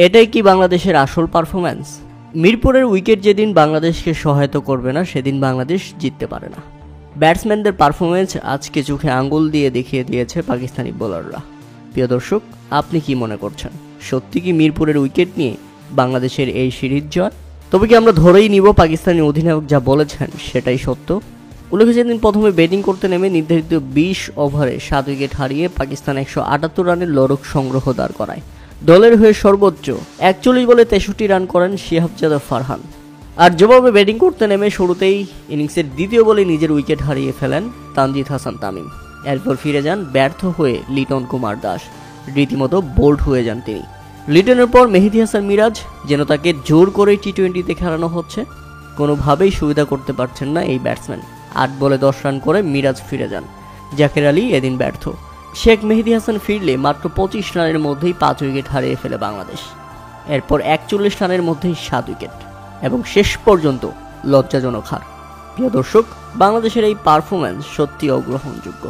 এটাই কি বাংলাদেশের আসল পারফরম্যান্স? মিরপুরের উইকেট যেদিন বাংলাদেশকে সহায়তা করবে না সেদিন বাংলাদেশ জিততে পারে না। ব্যাটসম্যানদের পারফরমেন্স আজকে চোখে আঙ্গুল দিয়ে দেখিয়ে দিয়েছে পাকিস্তানি বোলাররা। প্রিয় দর্শক, আপনি কি মনে করছেন, সত্যি কি মিরপুরের উইকেট নিয়ে বাংলাদেশের এই সিরিজ জয়? তবে কি আমরা ধরেই নিব পাকিস্তানি অধিনায়ক যা বলেছেন সেটাই সত্য? উল্লেখ্য, যেদিন প্রথমে ব্যাটিং করতে নেমে নির্ধারিত 20 ওভারে 7 উইকেট হারিয়ে পাকিস্তান 178 রানের লড়ক সংগ্রহ দাঁড় করায়। দলের হয়ে সর্বোচ্চ 41 বলে 63 রান করেন শিহাবজাদা ফারহান। আর যেভাবে ব্যাটিং করতে নেমে শুরুতেই ইনিংসের দ্বিতীয় বলে নিজের উইকেট হারিয়ে ফেলেন তানজিদ হাসান তামিম। এরপর ফিরে যান ব্যর্থ হয়ে লিটন কুমার দাস। রীতিমতো বোল্ড হয়ে যান তিনি। লিটনের পর মেহেদী হাসান মিরাজ, যেন তাকে জোর করে টি-20তে খেলানো হচ্ছে। কোনোভাবেই সুবিধা করতে পারছেন না এই ব্যাটসম্যান। 8 বলে 10 রান করে মিরাজ ফিরে যান। জাকের আলী এদিন ব্যর্থ। শেখ মেহেদী হাসান ফিরলে মাত্র 25 রানের মধ্যেই 5 উইকেট হারিয়ে ফেলে বাংলাদেশ। এরপর 41 রানের মধ্যেই 7 উইকেট এবং শেষ পর্যন্ত লজ্জাজনক হার। প্রিয় দর্শক, বাংলাদেশের এই পারফরম্যান্স সত্যি অগ্রহণযোগ্য।